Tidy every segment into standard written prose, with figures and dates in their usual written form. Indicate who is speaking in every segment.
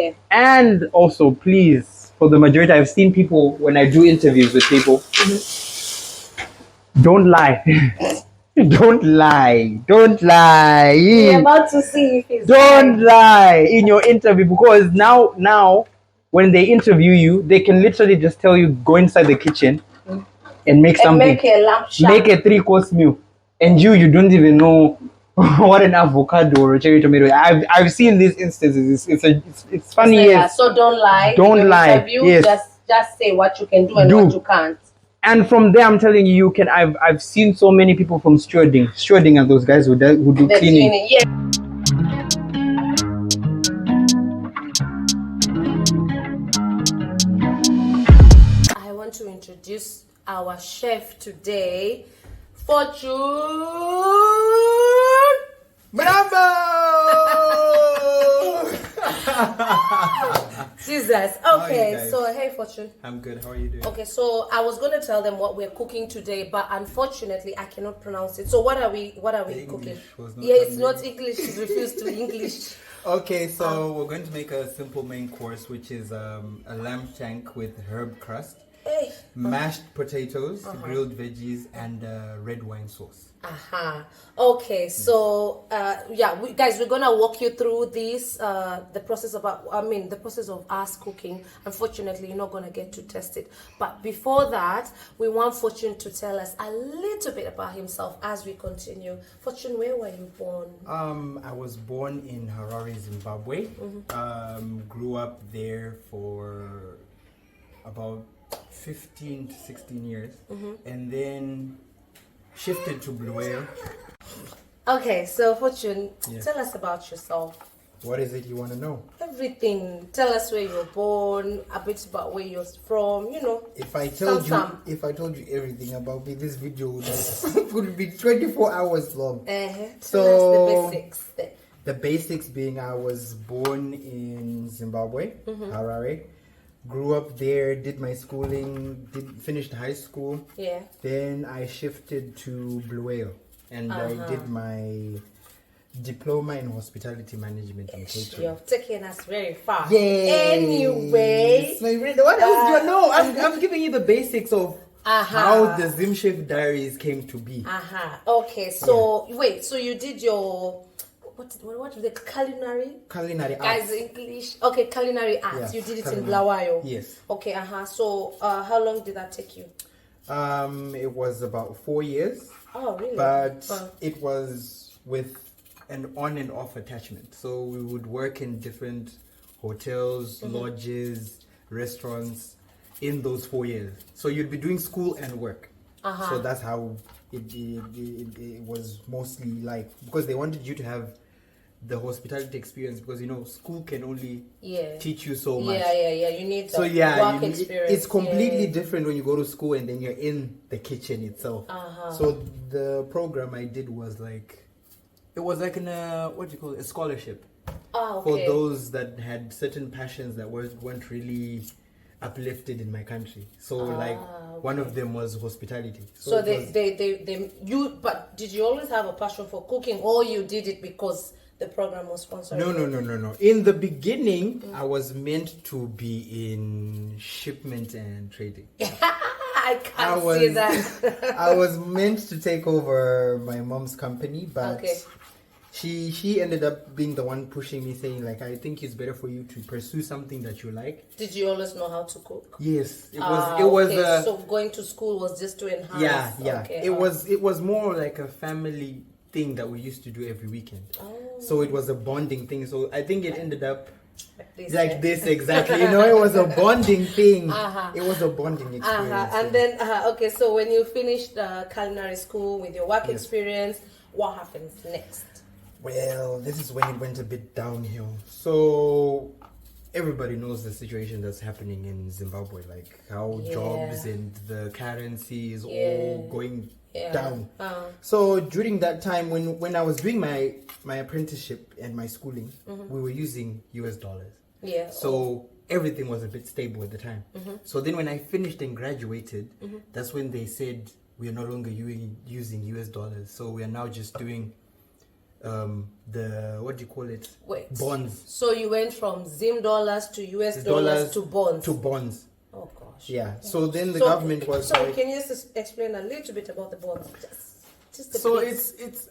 Speaker 1: Okay.
Speaker 2: And also, please, for the majority, I've seen people when I do interviews with people, don't lie. Don't lie. Don't lie.
Speaker 1: We're about to see if he's
Speaker 2: Don't
Speaker 1: lying.
Speaker 2: lie in your interview, because now when they interview you, they can literally just tell you go inside the kitchen and make
Speaker 1: And
Speaker 2: something.
Speaker 1: make a lamb chop.
Speaker 2: Make a 3-course meal, and you don't even know what an avocado or a cherry tomato. I've seen these instances. It's funny.
Speaker 1: So,
Speaker 2: Yes.
Speaker 1: so don't lie.
Speaker 2: Don't
Speaker 1: in your
Speaker 2: lie.
Speaker 1: Interview,
Speaker 2: Yes.
Speaker 1: Just say what you can do and what you can't.
Speaker 2: And from there, I'm telling you, you can. I've seen so many people from stewarding are those guys who do
Speaker 1: The
Speaker 2: cleaning.
Speaker 1: Yeah. I want to introduce our chef today, Fortune.
Speaker 3: Bravo!
Speaker 1: Jesus. Okay, so hey Fortune.
Speaker 3: I'm good. How are you doing?
Speaker 1: Okay, so I was gonna tell them what we're cooking today, but unfortunately I cannot pronounce it. So what are we cooking? Yeah, it's not English. Refused to English.
Speaker 3: Okay, so we're going to make a simple main course, which is a lamb shank with herb crust,
Speaker 1: Hey.
Speaker 3: mashed potatoes, grilled veggies, and red wine sauce.
Speaker 1: Okay, so guys, we're gonna walk you through this the process of us cooking. Unfortunately, you're not gonna get to test it, but before that, we want Fortune to tell us a little bit about himself as we continue. Fortune, where were you born?
Speaker 3: I was born in Harare, Zimbabwe. Grew up there for about 15 to 16 years, and then shifted to Blue Whale.
Speaker 1: Okay, so Fortune,
Speaker 3: Yes.
Speaker 1: tell us about yourself.
Speaker 3: What is it you want to know?
Speaker 1: Everything. Tell us where you were born, a bit about where you're from.
Speaker 3: If I told you everything about me, this video would be 24 hours long.
Speaker 1: Tell us the basics.
Speaker 3: The basics being, I was born in Zimbabwe, Harare. Grew up there, did my schooling, finished high school.
Speaker 1: Yeah.
Speaker 3: Then I shifted to Blue Whale, and I did my diploma in hospitality management and catering.
Speaker 1: You're taking us very far.
Speaker 3: Yay!
Speaker 1: Anyway,
Speaker 3: what else do you know? I'm giving you the basics of how the Zim Chef Diaries came to be.
Speaker 1: Okay, so wait, so you did your what is the culinary
Speaker 3: Culinary
Speaker 1: guys
Speaker 3: arts.
Speaker 1: English? Okay, culinary arts.
Speaker 3: Yeah,
Speaker 1: You did it
Speaker 3: culinary.
Speaker 1: in Blawayo.
Speaker 3: Yes.
Speaker 1: Okay. So how long did that take you?
Speaker 3: It was about 4 years.
Speaker 1: Oh, really?
Speaker 3: But it was with an on and off attachment. So we would work in different hotels, lodges, restaurants in those 4 years. So you'd be doing school and work. So that's how it was mostly like, because they wanted you to have the hospitality experience, because school can only teach you so much.
Speaker 1: Yeah. You need the work experience.
Speaker 3: It's completely different when you go to school and then you're in the kitchen itself. So the program I did was like, it was like a scholarship for those that had certain passions that weren't really uplifted in my country. So one of them was hospitality.
Speaker 1: So but did you always have a passion for cooking, or you did it because the program was sponsored?
Speaker 3: No. In the beginning, I was meant to be in shipment and trading.
Speaker 1: I can't see that.
Speaker 3: I was meant to take over my mom's company, but she ended up being the one pushing me, saying like, I think it's better for you to pursue something that you like.
Speaker 1: Did you always know how to cook?
Speaker 3: Yes, it was.
Speaker 1: So going to school was just to enhance.
Speaker 3: Yeah.
Speaker 1: Okay,
Speaker 3: it was more like a family thing that we used to do every weekend. So it was a bonding thing. So I think it ended up like this exactly. It was a bonding thing. It was a bonding experience.
Speaker 1: And then so when you finished culinary school with your work experience, what happens next?
Speaker 3: Well, this is when it went a bit downhill. So everybody knows the situation that's happening in Zimbabwe, like how jobs and the currency is all going down. So during that time, when I was doing my apprenticeship and my schooling, we were using US dollars. So everything was a bit stable at the time. So then when I finished and graduated, that's when they said we are no longer using US dollars. So we are now just doing the what do you call it?
Speaker 1: Wait.
Speaker 3: Bonds.
Speaker 1: So you went from Zim dollars to US dollars to bonds.
Speaker 3: To bonds.
Speaker 1: Oh gosh.
Speaker 3: Yeah. So then the government was
Speaker 1: So
Speaker 3: like,
Speaker 1: can you just explain a little bit about the bonds? Just a
Speaker 3: so
Speaker 1: bit.
Speaker 3: it's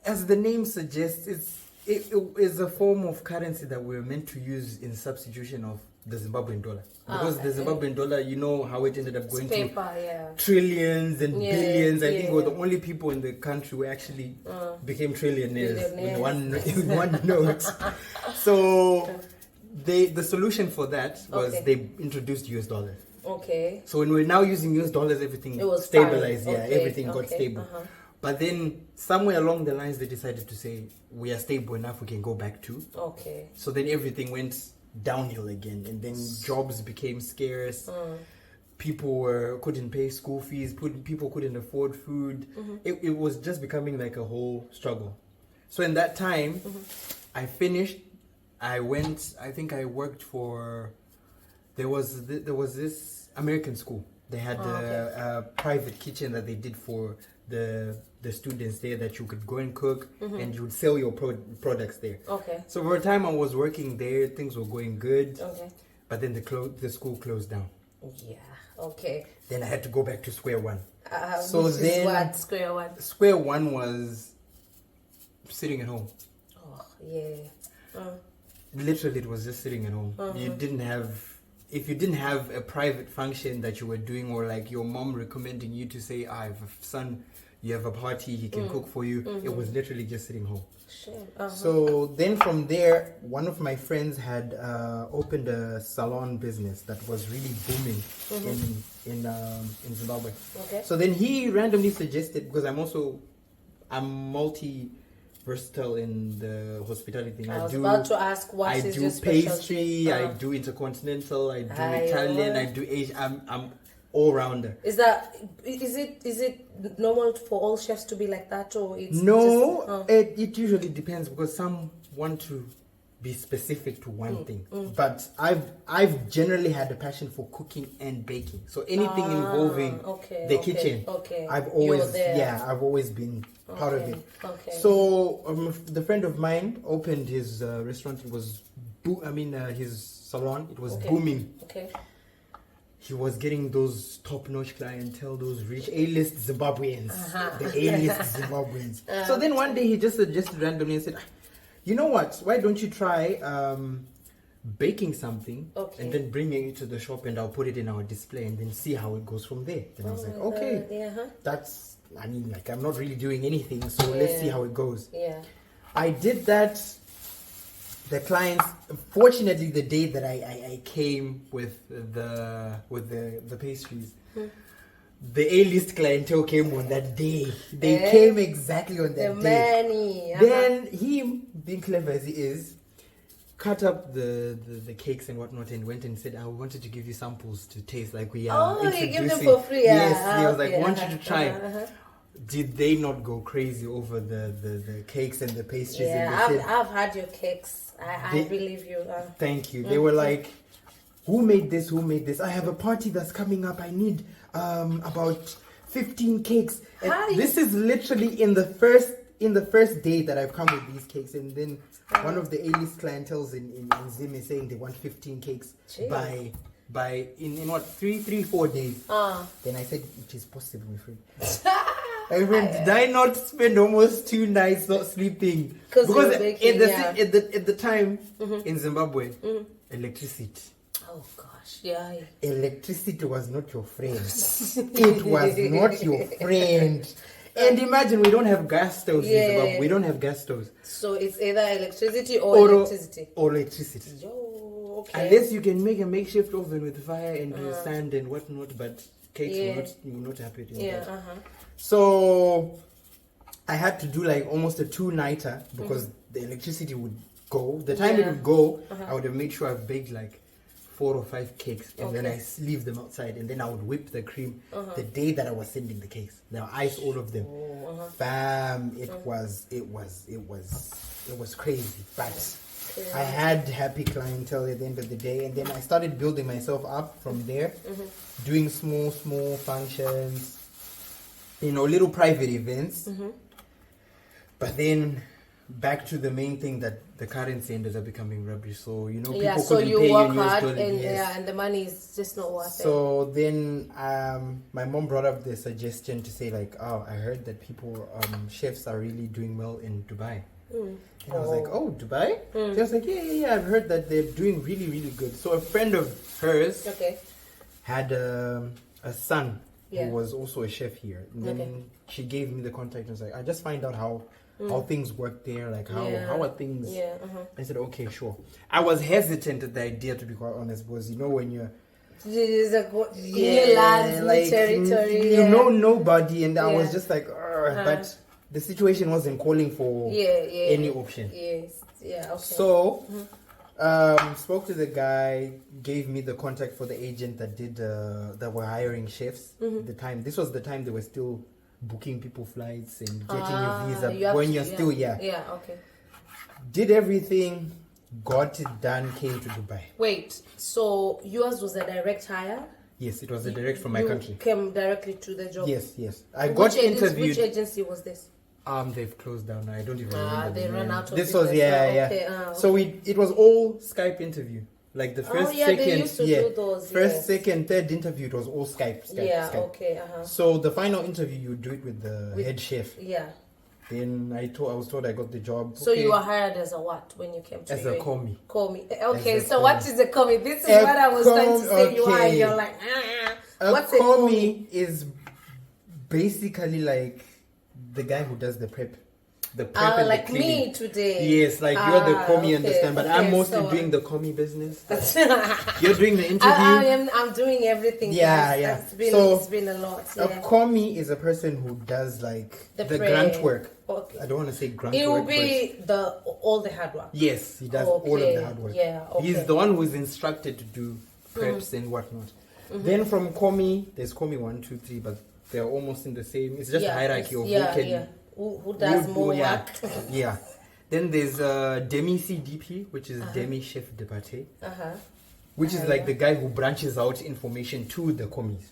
Speaker 3: as the name suggests, it is a form of currency that we're meant to use in substitution of the Zimbabwean dollar. Because the Zimbabwean dollar, you know how it ended up going to trillions and billions. I think we're the only people in the country who actually became trillionaires in one note. So the solution for that was they introduced US dollars.
Speaker 1: Okay.
Speaker 3: So when we're now using US dollars, everything stabilized. Yeah, everything got stable. But then somewhere along the lines, they decided to say, we are stable enough, we can go back to.
Speaker 1: Okay.
Speaker 3: So then everything went downhill again. And then jobs became scarce. People couldn't pay school fees. People couldn't afford food. It was just becoming like a whole struggle. So in that time, I finished. I think I worked for, there was this American school. They had a private kitchen that they did for the students there, that you could go and cook and you would sell your products there.
Speaker 1: Okay.
Speaker 3: So for a time I was working there, things were going good.
Speaker 1: Okay.
Speaker 3: But then the school closed down.
Speaker 1: Yeah. Okay.
Speaker 3: Then I had to go back to square one.
Speaker 1: So then what? Square one.
Speaker 3: Square one was sitting at home.
Speaker 1: Oh yeah.
Speaker 3: Literally, it was just sitting at home. If you didn't have a private function that you were doing, or like your mom recommending you to say, I have a son, you have a party, he can cook for you, it was literally just sitting home. So then from there, one of my friends had opened a salon business that was really booming in Zimbabwe.
Speaker 1: Okay.
Speaker 3: So then he randomly suggested, because I'm multi-versatile in the hospitality thing.
Speaker 1: I was about to ask, what is your specialty?
Speaker 3: I do pastry, I do intercontinental, I do Italian, I do Asian. I'm all rounder.
Speaker 1: Is it normal for all chefs to be like that, or it's
Speaker 3: it usually depends, because some want to be specific to one thing. But I've generally had a passion for cooking and baking. So anything involving the kitchen, I've always been part of it.
Speaker 1: Okay.
Speaker 3: So the friend of mine opened his restaurant. It was his salon. It was booming.
Speaker 1: Okay.
Speaker 3: He was getting those top-notch clientele, those rich A-list Zimbabweans, the A-list Zimbabweans. So then one day he just suggested randomly and said, you know what, why don't you try baking something and then bringing it to the shop, and I'll put it in our display and then see how it goes from there. Then I was like, okay, that's, I'm not really doing anything, so let's see how it goes.
Speaker 1: Yeah.
Speaker 3: I did that. The clients, fortunately, the day that I came with the pastries, the A-list clientele came on that day. They came exactly on that day. Then he, being clever as he is, cut up the cakes and whatnot and went and said, I wanted to give you samples to taste, like we are introducing.
Speaker 1: You give them for free.
Speaker 3: Yes, he was like, I want you to try. Did they not go crazy over the cakes and the pastries?
Speaker 1: Yeah, I've had your cakes. I believe you.
Speaker 3: Thank you. They were like, who made this? Who made this? I have a party that's coming up. I need about 15 cakes. And this is literally in the first day that I've come with these cakes, and then one of the A-list clientels in Zim is saying they want 15 cakes by in what 4 days. Then I said, it is possible, my friend. I mean, did I not spend almost 2 nights not sleeping? Because at the time in Zimbabwe, electricity.
Speaker 1: Oh gosh, yeah.
Speaker 3: Electricity was not your friend. It was not your friend. And imagine, we don't have gas stoves in Zimbabwe. We don't have gas stoves.
Speaker 1: So it's either electricity or electricity.
Speaker 3: Or electricity.
Speaker 1: Yo, okay.
Speaker 3: Unless you can make a makeshift oven with fire and sand and whatnot, but cakes will not happen. So I had to do like almost a 2-nighter because the electricity would go. The time it would go, I would have made sure I've baked like 4 or 5 cakes, and then I leave them outside, and then I would whip the cream the day that I was sending the cakes. Now ice all of them. Bam! It was crazy, but I had happy clientele at the end of the day, and then I started building myself up from there, doing small functions, little private events. But then back to the main thing that the currency ended up becoming rubbish. So people
Speaker 1: so
Speaker 3: couldn't
Speaker 1: you
Speaker 3: pay
Speaker 1: work
Speaker 3: in US
Speaker 1: hard
Speaker 3: dollars.
Speaker 1: and
Speaker 3: Yes.
Speaker 1: and the money is just not worth it.
Speaker 3: So then my mom brought up the suggestion to say like, oh, I heard that people chefs are really doing well in Dubai. And I was like, oh, Dubai? She was like, yeah, I've heard that they're doing really, really good. So a friend of hers had a son who was also a chef here. And then she gave me the contact and was like, I just find out how things work there, like how are things. I said, okay, sure. I was hesitant at the idea, to be quite honest, because when you're
Speaker 1: new lands,
Speaker 3: like
Speaker 1: new territory,
Speaker 3: you know nobody, and I was just like, but the situation wasn't calling for any option.
Speaker 1: Okay.
Speaker 3: So spoke to the guy, gave me the contact for the agent that did that were hiring chefs at the time. This was the time they were still booking people flights and getting your visa when you're still did everything, got it done, came to Dubai.
Speaker 1: Wait, so yours was a direct hire?
Speaker 3: Yes, it was a direct from my country.
Speaker 1: Came directly to the job?
Speaker 3: Yes. I got interviewed.
Speaker 1: Which agency was this?
Speaker 3: They've closed down. I don't even remember.
Speaker 1: They ran out of
Speaker 3: this.
Speaker 1: business.
Speaker 3: Was So it was all Skype interview. Like the first,
Speaker 1: they used to do those.
Speaker 3: First, second, third interview, it was all Skype.
Speaker 1: Skype.
Speaker 3: So the final interview, you do it with the head chef.
Speaker 1: Yeah.
Speaker 3: Then I was told I got the job.
Speaker 1: So you were hired as a what when you came to
Speaker 3: as UAE? A commis.
Speaker 1: Commis. Okay, so what is a commis? This is what I was trying to say. You are. You're like, what's a commis?
Speaker 3: Is basically like the guy who does the prep. The prep and
Speaker 1: like
Speaker 3: the cleaning.
Speaker 1: me today.
Speaker 3: Yes, like you're the commie, understand? But I'm mostly doing the commie business. You're doing the interview.
Speaker 1: I'm doing everything.
Speaker 3: Yeah.
Speaker 1: It's been a lot.
Speaker 3: A commie is a person who does like the grunt work.
Speaker 1: Okay.
Speaker 3: I don't want to say grunt work.
Speaker 1: It will be all the hard work.
Speaker 3: Yes, he does all of the hard work.
Speaker 1: Yeah. Okay.
Speaker 3: He's the one who is instructed to do preps and whatnot. Then from commie, there's commie 1, 2, 3, but they're almost in the same. It's just a hierarchy of
Speaker 1: who does more work.
Speaker 3: Yeah. Then there's demi CDP, which is demi chef de pâté, which is like the guy who branches out information to the commis.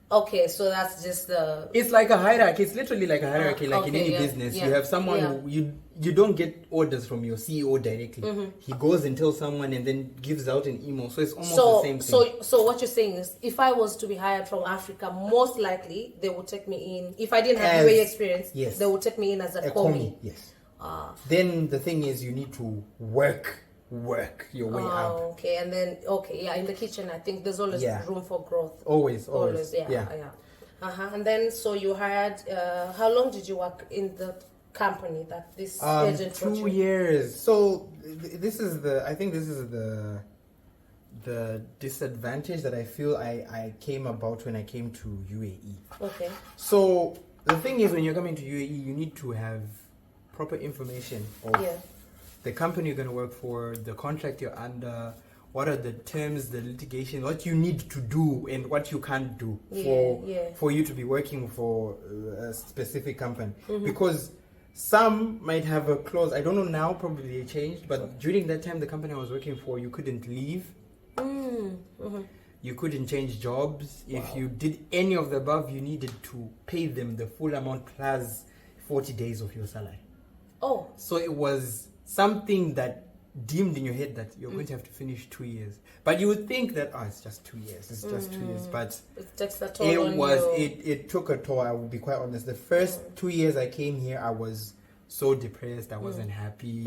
Speaker 1: Okay, so that's just the.
Speaker 3: It's like a hierarchy. It's literally like a hierarchy, like in any business. You have someone who you don't get orders from your CEO directly. He goes and tells someone and then gives out an email. So it's almost the same thing.
Speaker 1: So what you're saying is, if I was to be hired from Africa, most likely they would take me in. If I didn't have UAE experience, they would take me in as a commie.
Speaker 3: Yes. Then the thing is, you need to work your way up.
Speaker 1: Okay, and then in the kitchen, I think there's always room for growth.
Speaker 3: Always.
Speaker 1: Yeah. And then so you hired. How long did you work in the company that this agent?
Speaker 3: 2 years. So this is the disadvantage that I feel I came about when I came to UAE.
Speaker 1: Okay.
Speaker 3: So the thing is, when you're coming to UAE, you need to have proper information of the company you're going to work for, the contract you're under, what are the terms, the litigation, what you need to do and what you can't do for you to be working for a specific company. Because some might have a clause, I don't know now, probably they changed, but during that time the company I was working for, you couldn't leave. You couldn't change jobs. If you did any of the above, you needed to pay them the full amount plus 40 days of your salary.
Speaker 1: Oh.
Speaker 3: So it was something that deemed in your head that you're going to have to finish 2 years. But you would think that, it's just 2 years. It's just 2 years. But
Speaker 1: it takes a toll
Speaker 3: it took a toll, I will be quite honest. The first 2 years I came here, I was so depressed. I wasn't happy.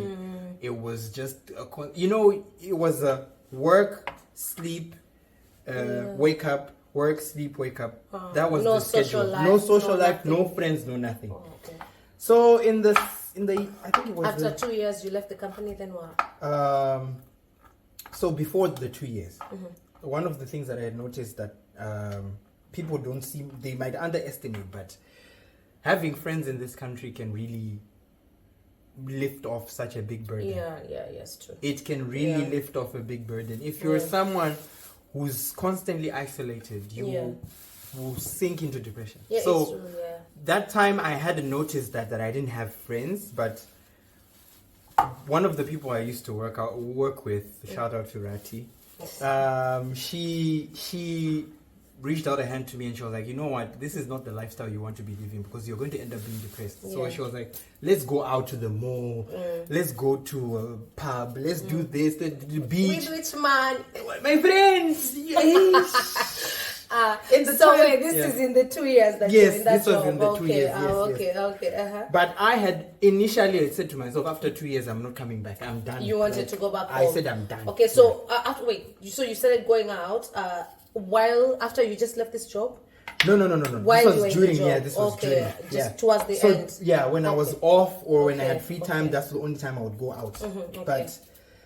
Speaker 3: It was just, it was a work, sleep, wake up, work, sleep, wake up. That was the schedule. No social life, no friends, no nothing.
Speaker 1: Okay.
Speaker 3: So in the I think it was
Speaker 1: after 2 years you left the company, then what?
Speaker 3: So before the 2 years, one of the things that I had noticed that people don't see, they might underestimate, but having friends in this country can really lift off such a big burden.
Speaker 1: Yes, true.
Speaker 3: It can really lift off a big burden. If you're someone who's constantly isolated, you will sink into depression.
Speaker 1: Yeah,
Speaker 3: so
Speaker 1: it's true,
Speaker 3: that time I had noticed that I didn't have friends, but one of the people I used to work with, shout out to Rati, she reached out a hand to me and she was like, you know what, this is not the lifestyle you want to be living because you're going to end up being depressed. So
Speaker 1: Yeah.
Speaker 3: she was like, let's go out to the mall, let's go to a pub, let's do this, the beach.
Speaker 1: With which man?
Speaker 3: My friends! In the
Speaker 1: So
Speaker 3: time-
Speaker 1: wait, this
Speaker 3: Yeah.
Speaker 1: is in the 2 years that
Speaker 3: Yes,
Speaker 1: you're in that
Speaker 3: this was
Speaker 1: job.
Speaker 3: in the 2
Speaker 1: Okay,
Speaker 3: years, yes,
Speaker 1: okay,
Speaker 3: yes.
Speaker 1: okay.
Speaker 3: But I had initially said to myself, after 2 years, I'm not coming back. I'm done.
Speaker 1: You wanted
Speaker 3: Like,
Speaker 1: to go back
Speaker 3: I
Speaker 1: home.
Speaker 3: said I'm done.
Speaker 1: Okay, so after so you started going out while after you just left this job.
Speaker 3: No.
Speaker 1: While
Speaker 3: This
Speaker 1: you were
Speaker 3: was
Speaker 1: in
Speaker 3: during,
Speaker 1: the job.
Speaker 3: yeah, this was
Speaker 1: Okay,
Speaker 3: during.
Speaker 1: just
Speaker 3: Yeah.
Speaker 1: towards the
Speaker 3: so,
Speaker 1: end.
Speaker 3: Yeah, when I was
Speaker 1: Okay.
Speaker 3: off or when I
Speaker 1: Okay,
Speaker 3: had free
Speaker 1: okay.
Speaker 3: time, that's the only time I would go out.
Speaker 1: okay.
Speaker 3: But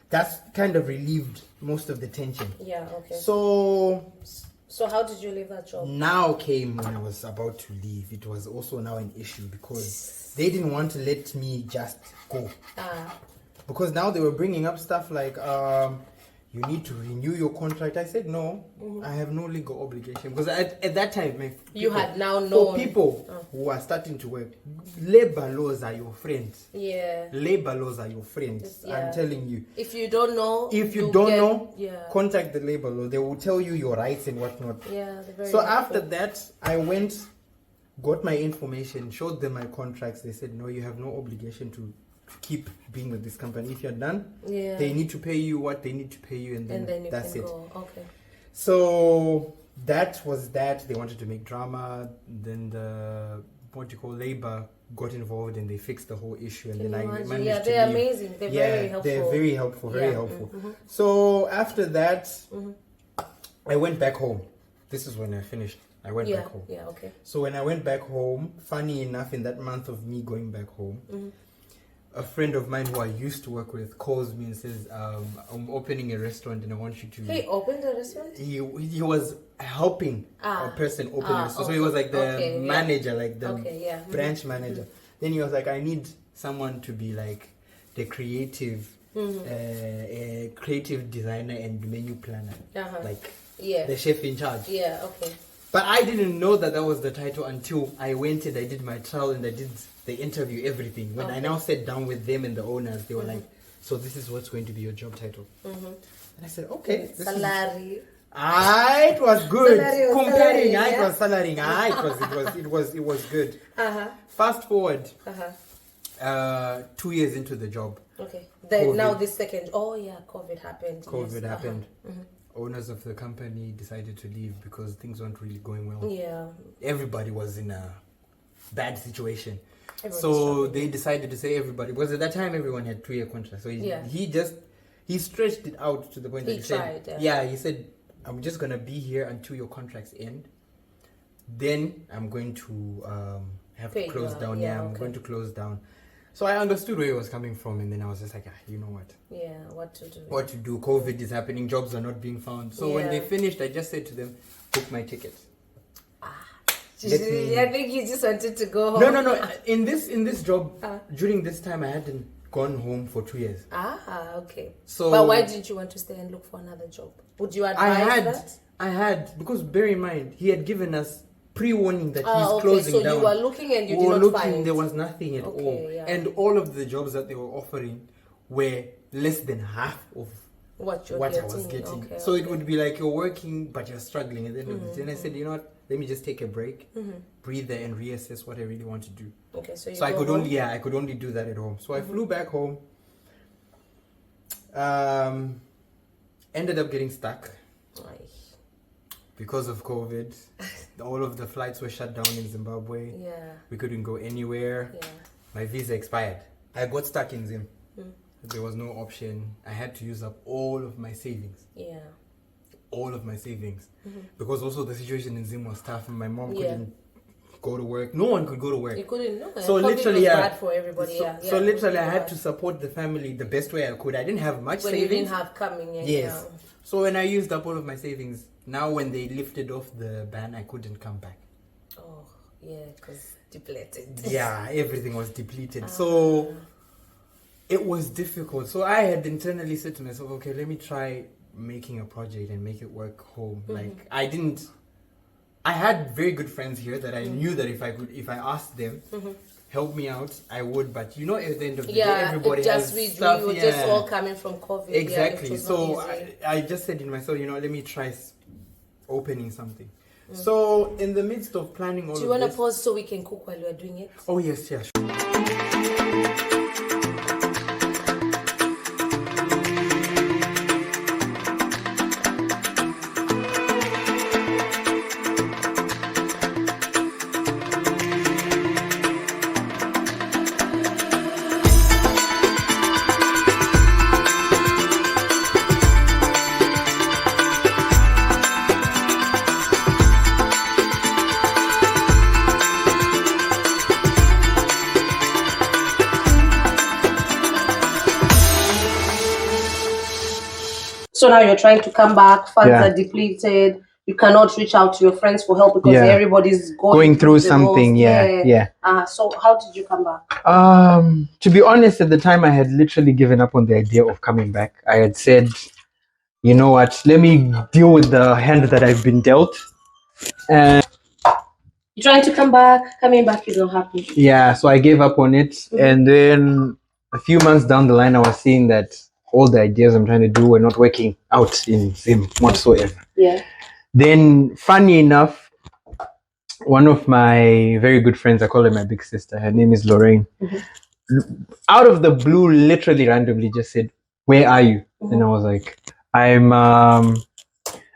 Speaker 3: that's kind of relieved most of the tension.
Speaker 1: Yeah. Okay.
Speaker 3: So
Speaker 1: So how did you leave that job?
Speaker 3: now came when I was about to leave. It was also now an issue because they didn't want to let me just go. Because now they were bringing up stuff like, you need to renew your contract. I said, no, I have no legal obligation. Because at that time,
Speaker 1: You had now
Speaker 3: for
Speaker 1: known.
Speaker 3: people who are starting to work, labor laws are your friends.
Speaker 1: Yeah.
Speaker 3: Labor laws are your friends.
Speaker 1: Yeah.
Speaker 3: I'm telling you.
Speaker 1: If you don't know.
Speaker 3: If you don't know,
Speaker 1: Yeah.
Speaker 3: contact the labor law. They will tell you your rights and whatnot.
Speaker 1: Yeah. They're very
Speaker 3: So
Speaker 1: helpful.
Speaker 3: after that, I went, got my information, showed them my contracts. They said, no, you have no obligation to keep being with this company. If you're done,
Speaker 1: Yeah.
Speaker 3: they need to pay you what they need to pay you, and then
Speaker 1: you
Speaker 3: that's
Speaker 1: can
Speaker 3: it.
Speaker 1: go. Okay.
Speaker 3: So that was that. They wanted to make drama. Then the labor got involved and they fixed the whole issue. And
Speaker 1: Can
Speaker 3: then
Speaker 1: you
Speaker 3: I
Speaker 1: imagine?
Speaker 3: managed
Speaker 1: Yeah,
Speaker 3: to
Speaker 1: they're
Speaker 3: leave.
Speaker 1: amazing. They're very helpful.
Speaker 3: They're very helpful. Very
Speaker 1: Yeah.
Speaker 3: helpful. So after that, I went back home. This is when I finished. I went
Speaker 1: Yeah.
Speaker 3: back home.
Speaker 1: Yeah. Okay.
Speaker 3: So when I went back home, funny enough, in that month of me going back home, a friend of mine who I used to work with calls me and says, I'm opening a restaurant and I want you to...
Speaker 1: He opened a restaurant.
Speaker 3: He was helping a person open a restaurant. So he
Speaker 1: okay.
Speaker 3: was like the
Speaker 1: Okay, yeah.
Speaker 3: manager, like the
Speaker 1: Okay, yeah.
Speaker 3: branch manager. Then he was like, I need someone to be like the creative creative designer and menu planner. Like
Speaker 1: Yeah.
Speaker 3: the chef in charge.
Speaker 1: Yeah. Okay.
Speaker 3: But I didn't know that was the title until I went and I did my trial and I did the interview, everything. When I now sat down with them and the owners, they were like, so this is what's going to be your job title. And I said, okay. This is,
Speaker 1: Salary.
Speaker 3: it was good.
Speaker 1: Salary was
Speaker 3: Comparing,
Speaker 1: salary,
Speaker 3: it was salary. It was good. Fast forward, 2 years into the job.
Speaker 1: Okay. Then
Speaker 3: COVID.
Speaker 1: now this second. Oh yeah, COVID happened.
Speaker 3: COVID
Speaker 1: yes.
Speaker 3: happened. Owners of the company decided to leave because things weren't really going well.
Speaker 1: Yeah.
Speaker 3: Everybody was in a bad situation.
Speaker 1: Everyone was
Speaker 3: So
Speaker 1: struggling.
Speaker 3: they decided to say everybody, because at that time everyone had 2-year contracts. So
Speaker 1: Yeah.
Speaker 3: he stretched it out to the point that
Speaker 1: He
Speaker 3: he said,
Speaker 1: tried,
Speaker 3: he said, I'm just going to be here until your contracts end. Then I'm going to have
Speaker 1: Pay
Speaker 3: to close
Speaker 1: you out.
Speaker 3: down.
Speaker 1: Yeah,
Speaker 3: I'm
Speaker 1: okay.
Speaker 3: going to close down. So I understood where he was coming from, and then I was just like, you know what?
Speaker 1: Yeah. What to do?
Speaker 3: What to do? COVID is happening, jobs are not being found. So when
Speaker 1: Yeah.
Speaker 3: they finished, I just said to them, book my ticket.
Speaker 1: I think you just wanted to go home.
Speaker 3: No. In this job, during this time, I hadn't gone home for 2 years.
Speaker 1: Okay.
Speaker 3: So-
Speaker 1: but why didn't you want to stay and look for another job? Would you advise
Speaker 3: I had, because bear in mind, he had given us pre-warning that he's
Speaker 1: okay.
Speaker 3: closing
Speaker 1: So
Speaker 3: down.
Speaker 1: you were looking and you
Speaker 3: We
Speaker 1: did
Speaker 3: were
Speaker 1: not
Speaker 3: looking,
Speaker 1: find.
Speaker 3: there was nothing at
Speaker 1: Okay,
Speaker 3: all.
Speaker 1: yeah.
Speaker 3: And all of the jobs that they were offering were less than half of
Speaker 1: what you're
Speaker 3: what
Speaker 1: getting.
Speaker 3: I was getting.
Speaker 1: Okay,
Speaker 3: So it
Speaker 1: okay.
Speaker 3: would be like you're working, but you're struggling at the end of the day. And I said, you know what, let me just take a break, breathe there and reassess what I really want to do.
Speaker 1: Okay, so you
Speaker 3: So I
Speaker 1: go
Speaker 3: could
Speaker 1: home.
Speaker 3: I could only do that at home. So I flew back home. Ended up getting stuck
Speaker 1: Aye.
Speaker 3: because of COVID. All of the flights were shut down in Zimbabwe.
Speaker 1: Yeah.
Speaker 3: We couldn't go anywhere.
Speaker 1: Yeah.
Speaker 3: My visa expired. I got stuck in Zim. There was no option. I had to use up all of my savings.
Speaker 1: Yeah.
Speaker 3: All of my savings. Because also the situation in Zim was tough and my mom
Speaker 1: Yeah.
Speaker 3: couldn't go to work. No one could go to work.
Speaker 1: You couldn't know.
Speaker 3: So
Speaker 1: COVID
Speaker 3: literally,
Speaker 1: was
Speaker 3: yeah.
Speaker 1: bad for everybody.
Speaker 3: So,
Speaker 1: yeah.
Speaker 3: so
Speaker 1: yeah,
Speaker 3: literally, I
Speaker 1: it
Speaker 3: had
Speaker 1: was.
Speaker 3: to support the family the best way I could. I didn't have much
Speaker 1: When you
Speaker 3: savings.
Speaker 1: didn't have coming. Yeah,
Speaker 3: Yes.
Speaker 1: yeah.
Speaker 3: So when I used up all of my savings, now when they lifted off the ban, I couldn't come back.
Speaker 1: Oh, yeah, because depleted.
Speaker 3: Yeah, everything was depleted. So it was difficult. So I had internally said to myself, okay, let me try making a project and make it work home. Like I had very good friends here that I knew that if I asked them, help me out, I would. But you know, at the end of the day, everybody
Speaker 1: it just
Speaker 3: has stuff.
Speaker 1: we were just all coming from COVID.
Speaker 3: Exactly.
Speaker 1: Yeah, it was
Speaker 3: So
Speaker 1: not easy.
Speaker 3: I just said in myself, let me try opening something. So in the midst of planning all
Speaker 1: Do you
Speaker 3: of
Speaker 1: want to
Speaker 3: this,
Speaker 1: pause so we can cook while we're doing it?
Speaker 3: oh yes, yeah. Sure.
Speaker 1: So now you're trying to come back, funds
Speaker 2: Yeah.
Speaker 1: are depleted, you cannot reach out to your friends for help because
Speaker 2: Yeah.
Speaker 1: everybody's
Speaker 2: Going through
Speaker 1: the
Speaker 2: something,
Speaker 1: most.
Speaker 2: yeah.
Speaker 1: So how did you come back?
Speaker 2: To be honest, at the time I had literally given up on the idea of coming back. I had said, you know what, let me deal with the hand that I've been dealt. And
Speaker 1: You're trying to come back, coming back is not happening.
Speaker 2: yeah, so I gave up on it. And then a few months down the line, I was seeing that all the ideas I'm trying to do were not working out in Zim whatsoever.
Speaker 1: Yeah.
Speaker 2: Then, funny enough, one of my very good friends, I call her my big sister, her name is Lorraine. Out of the blue, literally randomly just said, "Where are you?" And I was like, I'm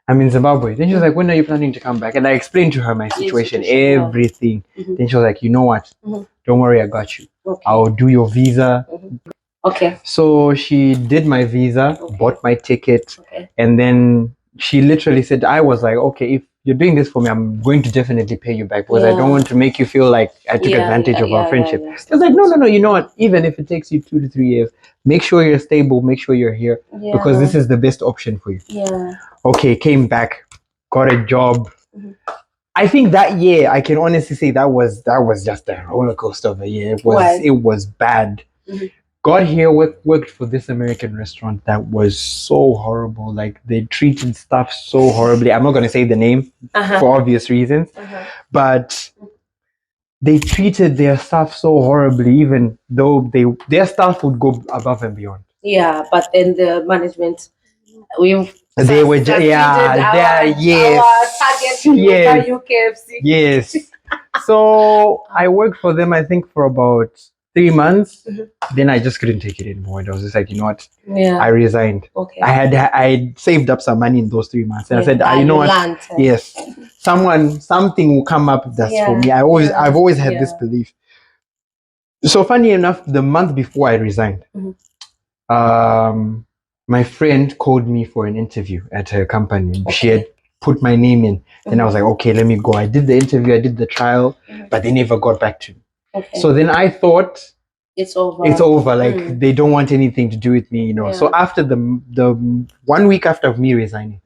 Speaker 2: in Zimbabwe. Then she was like, "When are you planning to come back?" And I explained to her my situation, everything. Then she was like, "You know what? Don't worry, I got you.
Speaker 1: Okay.
Speaker 2: I'll do your visa."
Speaker 1: Okay.
Speaker 2: So she did my visa, bought my ticket, and then she literally said, I was like, okay, if you're doing this for me, I'm going to definitely pay you back because I don't want to make you feel like I took advantage of our friendship. She was like, no, you know what? Even if it takes you 2 to 3 years, make sure you're stable, make sure you're here because this is the best option for you.
Speaker 1: Yeah.
Speaker 2: Okay, came back, got a job. I think that year, I can honestly say that was just a roller coaster of a year. It was bad. Got here, worked for this American restaurant that was so horrible. Like they treated staff so horribly. I'm not going to say the name for obvious reasons, but they treated their staff so horribly, even though their staff would go above and beyond.
Speaker 1: Yeah, but then the management,
Speaker 2: They were yes, yes. So I worked for them, I think, for about 3 months. Then I just couldn't take it anymore. And I was just like, you know what?
Speaker 1: Yeah.
Speaker 2: I resigned.
Speaker 1: Okay.
Speaker 2: I saved up some money in those 3 months, and I said, you know what? Yes, something will come up that's for me. I've always had this belief. So funny enough, the month before I resigned, my friend called me for an interview at her company. She had put my name in. Then I was like, okay, let me go. I did the interview, I did the trial, but they never got back to me. Okay. So then I thought, it's over. Like they don't want anything to do with me, you know. So after the 1 week after me resigning,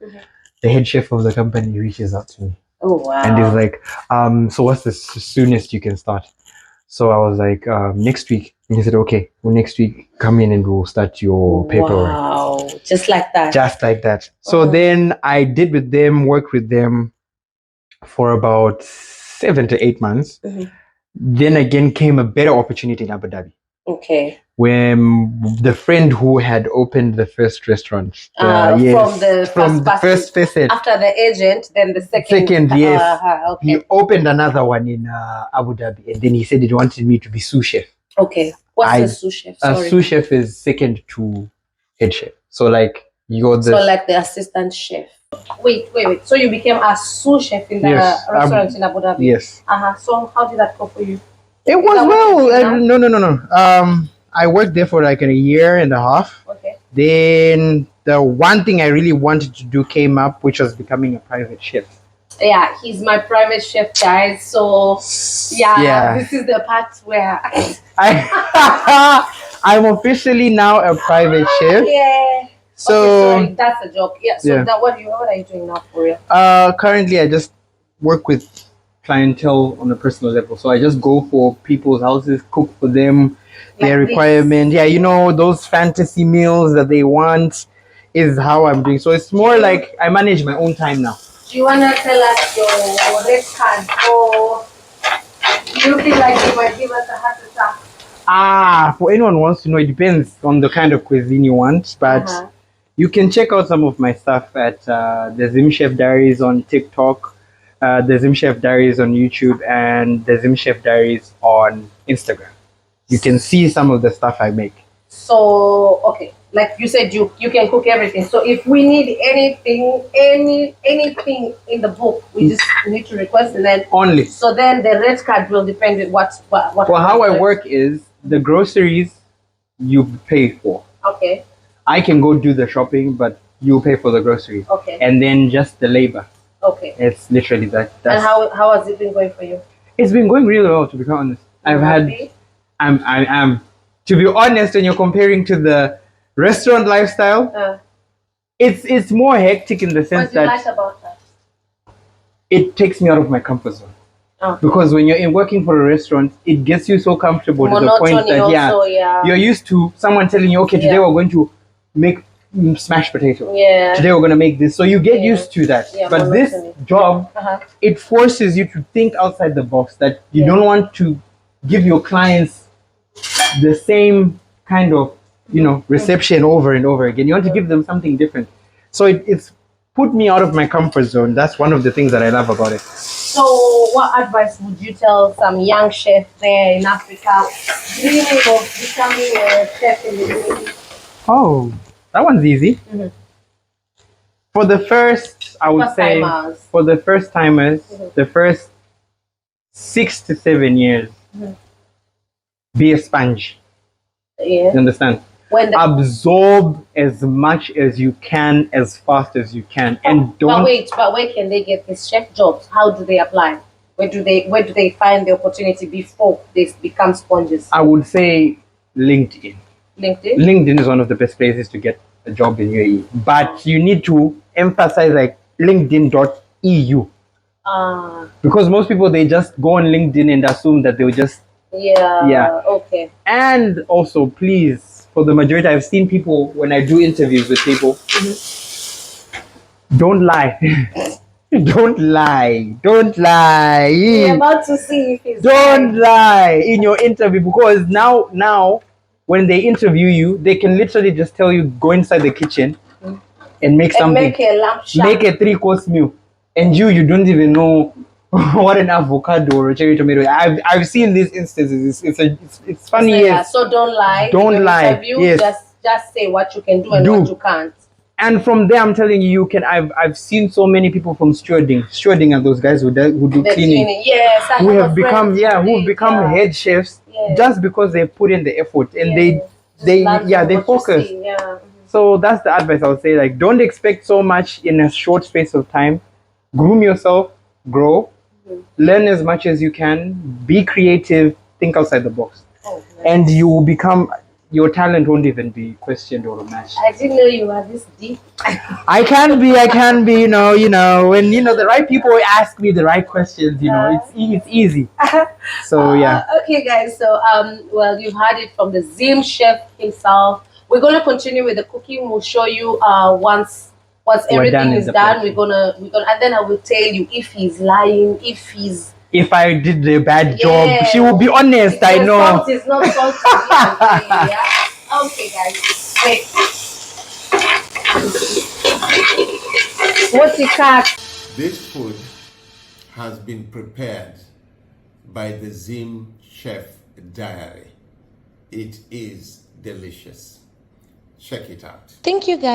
Speaker 2: the head chef of the company reaches out to me. Oh wow! And he's like, so what's the soonest you can start? So I was like, next week. And he said, okay, well, next week come in and we'll start your paperwork. Wow! Just like that. Just like that. So then I did with them, worked with them for about 7 to 8 months. Then again came a better opportunity in Abu Dhabi. Okay. When the friend who had opened the first restaurant, from the first visit, after the agent, then the second, yes, okay. He opened another one in Abu Dhabi, and then he said he wanted me to be sous chef. Okay, what's a sous chef? Sorry. A sous chef is second to head chef, so like you're the like the assistant chef. Wait. So you became a sous chef in the restaurant in Abu Dhabi? Yes. So how did that go for you? It was well. No. I worked there for like a year and a half. Okay. Then the one thing I really wanted to do came up, which was becoming a private chef. Yeah, he's my private chef, guys. So yeah. This is the part where I'm officially now a private chef. Yeah. So okay, sorry, that's a joke. Yeah. So what are you doing now for real? Currently I just work with clientele on a personal level. So I just go for people's houses, cook for them, their requirement. Yeah, you know, those fantasy meals that they want is how I'm doing. So it's more like I manage my own time now. Do you want to tell us your red card, or do you feel like you might give us a heart attack? For anyone who wants to know, it depends on the kind of cuisine you want, but you can check out some of my stuff at the Zim Chef Diaries on TikTok. the Zim Chef Diaries on YouTube and the Zim Chef Diaries on Instagram. You can see some of the stuff I make.
Speaker 1: So okay, like you said, you can cook everything. So if we need anything, anything in the book, we just need to request and then
Speaker 2: Only.
Speaker 1: So then the red card will depend on what.
Speaker 2: Well, how I work is the groceries you pay for.
Speaker 1: Okay.
Speaker 2: I can go do the shopping, but you pay for the groceries.
Speaker 1: Okay.
Speaker 2: And then just the labor.
Speaker 1: Okay.
Speaker 2: It's literally that.
Speaker 1: And how has it been going for you?
Speaker 2: It's been going really well, to be honest. I'm to be honest, when you're comparing to the restaurant lifestyle, it's more hectic in the sense
Speaker 1: What do you
Speaker 2: that
Speaker 1: like about that?
Speaker 2: it takes me out of my comfort zone.
Speaker 1: Okay.
Speaker 2: Because when you're working for a restaurant, it gets you so comfortable to the point that you're used to someone telling you, okay, today we're going to make mashed potato.
Speaker 1: Yeah.
Speaker 2: Today we're going to make this. So you get used to that.
Speaker 1: Yeah,
Speaker 2: but this job, it forces you to think outside the box, that you don't want to give your clients the same kind of, reception over and over again. You want to give them something different. So it's put me out of my comfort zone. That's one of the things that I love about it.
Speaker 1: So what advice would you tell some young chef there in Africa dreaming of becoming a chef in the UAE?
Speaker 2: Oh, that one's easy. For the first, I would say, for the first timers, the first 6 to 7 years, be a sponge. You understand? Absorb as much as you can, as fast as you can, and don't.
Speaker 1: But where can they get these chef jobs? How do they apply? Where do they find the opportunity before they become sponges?
Speaker 2: I would say LinkedIn. LinkedIn is one of the best places to get a job in UAE, but you need to emphasize like LinkedIn.eu. Because most people, they just go on LinkedIn and assume that they'll just okay. And also, please, for the majority, I've seen people when I do interviews with people, don't lie. Don't lie.
Speaker 1: We're about to see if it's
Speaker 2: don't lie in your interview, because now when they interview you, they can literally just tell you, go inside the kitchen and make something.
Speaker 1: Make a lamb shank.
Speaker 2: Make a 3-course meal. And you don't even know what an avocado or a cherry tomato. I've seen these instances. It's funny. Yes.
Speaker 1: So don't lie.
Speaker 2: Don't lie.
Speaker 1: Interview,
Speaker 2: yes.
Speaker 1: Just say what you can do and what you can't.
Speaker 2: And from there, I'm telling you, I've seen so many people from stewarding are those guys who do cleaning.
Speaker 1: Yes,
Speaker 2: who have become head chefs just because they put in the effort and they focus. So that's the advice I would say. Like, don't expect so much in a short space of time. Groom yourself, grow, learn as much as you can, be creative, think outside the box, and you will become. Your talent won't even be questioned or matched.
Speaker 1: I didn't know you were this deep.
Speaker 2: I can be, you know, when the right people ask me the right questions, it's easy. So
Speaker 1: okay guys, so well, you've heard it from the Zim chef himself. We're gonna continue with the cooking. We'll show you once everything is done, we're gonna and then I will tell you if he's lying, if I did a bad job. She will be honest, I know. Salt is not salty. Okay, guys. Wait. What's the cut?
Speaker 4: This food has been prepared by the Zim Chef Diary. It is delicious. Check it out.
Speaker 5: Thank you guys